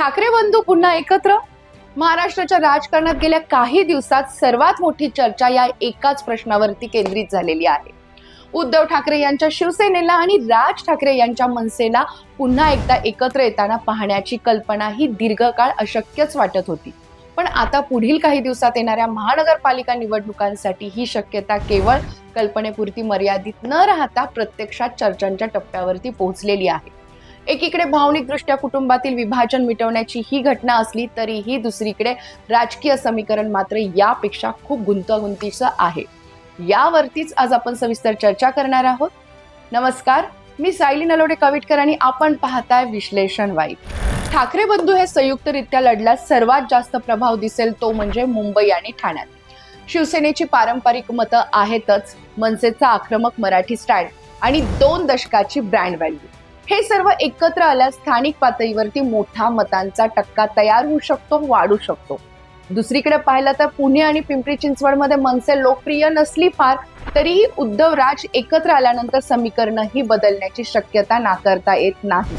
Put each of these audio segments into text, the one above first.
ठाकरे बंधू पुन्हा एकत्र. महाराष्ट्राच्या राजकारणात गेल्या काही दिवसात सर्वात मोठी चर्चा या एकाच प्रश्नावरती केंद्रित झालेली आहे. उद्धव ठाकरे यांच्या शिवसेनेला आणि राज ठाकरे यांच्या मनसेला पुन्हा एकदा एकत्र येताना पाहण्याची कल्पना ही दीर्घकाळ अशक्यच वाटत होती. पण आता पुढील काही दिवसात येणाऱ्या महानगरपालिका निवडणुकांसाठी ही शक्यता केवळ कल्पनेपुरती मर्यादित न राहता प्रत्यक्षात चर्चांच्या टप्प्यावरती पोहोचलेली आहे. एकीकडे भावनिकदृष्ट्या कुटुंबातील विभाजन मिटवण्याची ही घटना असली तरीही दुसरीकडे राजकीय समीकरण मात्र यापेक्षा खूप गुंतागुंतीचं आहे. यावरतीच आज आपण सविस्तर चर्चा करणार आहोत. नमस्कार, मी सायली नलोडे कविटकर आणि आपण पाहताय विश्लेषण वाईब. ठाकरे बंधू हे संयुक्तरित्या लढल्यास सर्वात जास्त प्रभाव दिसेल तो म्हणजे मुंबई आणि ठाण्यात. शिवसेनेची पारंपरिक मतं आहेतच, मनसेचा आक्रमक मराठी स्टँड आणि 2 दशकाची ब्रँड व्हॅल्यू, हे सर्व एकत्र आल्यास स्थानिक पातळीवरती मोठा मतांचा टक्का तयार होऊ शकतो, वाढू शकतो. दुसरीकडे पाहिलं तर पुणे आणि पिंपरी चिंचवडमध्ये मनसे लोकप्रिय नसली फार तरीही उद्धव राज एकत्र आल्यानंतर समीकरणं ही बदलण्याची शक्यता नाकारता येत नाही.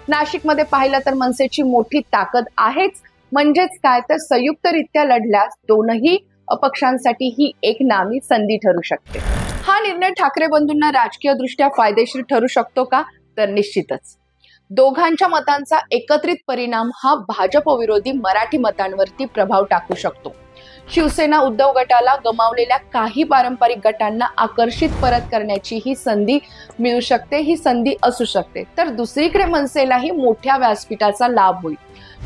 नाशिकमध्ये पाहिलं तर मनसेची मोठी ताकद आहेच, म्हणजेच काय तर संयुक्तरित्या लढल्यास दोनही अपक्षांसाठी ही एक नामी संधी ठरू शकते. हा निर्णय ठाकरे बंधूंना राजकीय दृष्ट्या फायदेशीर ठरू शकतो का? तर निश्चितच. दोघांच्या मतांचा एकत्रित परिणाम हा भाजप विरोधी मराठी मतांवरती प्रभाव टाकू शकतो. शिवसेना उद्धव गटाला गमावलेल्या काही पारंपरिक गटांना आकर्षित परत करण्याची ही संधी मिळू शकते, ही संधी असू शकते. तर दुसरीकडे मनसेलाही मोठ्या व्यासपीठाचा लाभ होईल.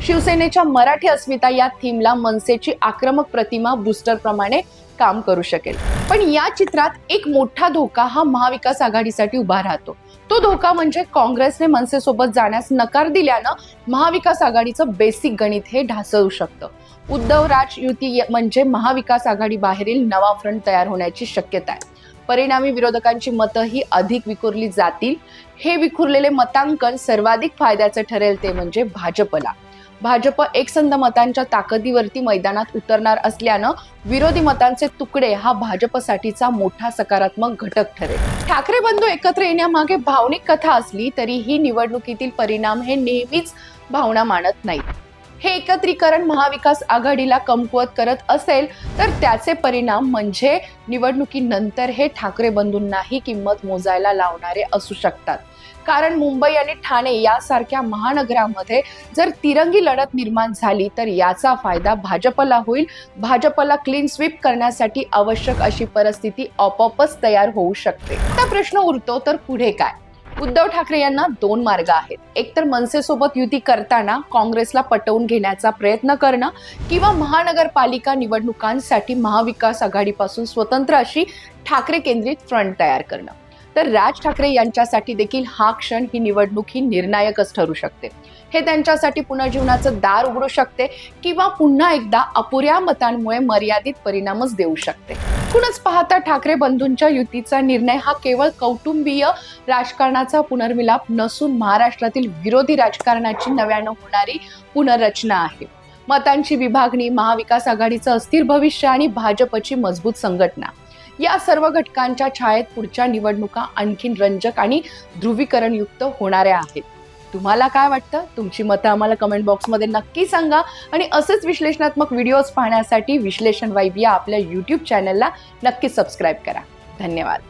शिवसेनेच्या मराठी अस्मिता या थीमला मनसेची आक्रमक प्रतिमा बूस्टर प्रमाणे काम करू शकेल. पण या चित्रात एक मोठा धोका हा महाविकास आघाडीसाठी उभा राहतो. तो धोका म्हणजे काँग्रेसने मनसेसोबत जाण्यास नकार दिल्यानं महाविकास आघाडीचं बेसिक गणित हे ढासळू शकतं. उद्धव राज युती म्हणजे महाविकास आघाडी बाहेरील नवा फ्रंट तयार होण्याची शक्यता आहे. परिणामी विरोधकांची मतं ही अधिक विखुरली जातील. हे विखुरलेले मतांकन सर्वाधिक फायद्याचं ठरेल ते म्हणजे भाजपला. भाजप एकसंध मतांच्या ताकदीवरती मैदानात उतरणार असल्यानं विरोधी मतांचे तुकडे हा भाजपसाठीचा मोठा सकारात्मक घटक ठरेल. ठाकरे बंधू एकत्र येण्यामागे भावनिक कथा असली तरी ही निवडणुकीतील परिणाम हे नेहमीच भावना मानत नाहीत. हे एकत्रीकरण महाविकास आघाडीला कमकुवत करत असेल तर त्याचे परिणाम म्हणजे निवडणुकीनंतर हे ठाकरे बंधूंनाही किंमत मोजायला लावणारे असू शकतात. कारण मुंबई आणि ठाणे यासारख्या महानगरामध्ये जर तिरंगी लढत निर्माण झाली तर याचा फायदा भाजपला होईल. भाजपला क्लीन स्वीप करण्यासाठी आवश्यक अशी परिस्थिती आपोआपच तयार होऊ शकते. आता प्रश्न उरतो तर पुढे काय? उद्धव ठाकरे यांना 2 मार्ग आहेत. एक तर मनसेसोबत युती करताना काँग्रेसला पटवून घेण्याचा प्रयत्न करणं किंवा महानगरपालिका निवडणुकांसाठी महाविकास आघाडीपासून स्वतंत्र अशी ठाकरे केंद्रित फ्रंट तयार करणं. तर राज ठाकरे यांच्यासाठी देखील हा क्षण, ही निवडणूक ही निर्णायकच ठरू शकते. हे त्यांच्यासाठी पुनर्जीवनाचं दार उघडू शकते किंवा पुन्हा एकदा अपुऱ्या मतांमुळे मर्यादित परिणामच देऊ शकते. एकूणच पाहता ठाकरे बंधूंच्या युतीचा निर्णय हा केवळ कौटुंबीय राजकारणाचा पुनर्मिलाप नसून महाराष्ट्रातील विरोधी राजकारणाची नव्यानं होणारी पुनर्रचना आहे. मतांची विभागणी, महाविकास आघाडीचं अस्थिर भविष्य आणि भाजपची मजबूत संघटना, या सर्व घटकांच्या छायेत पुढच्या निवडणुका आणखीन रंजक आणि ध्रुवीकरणयुक्त होणाऱ्या आहेत. तुम्हाला काय वाटतं? तुमची मतं आम्हाला कमेंट बॉक्समध्ये नक्की सांगा आणि असेच विश्लेषणात्मक व्हिडिओज पाहण्यासाठी विश्लेषण वाईब या आपल्या YouTube चॅनलला नक्की सबस्क्राईब करा. धन्यवाद.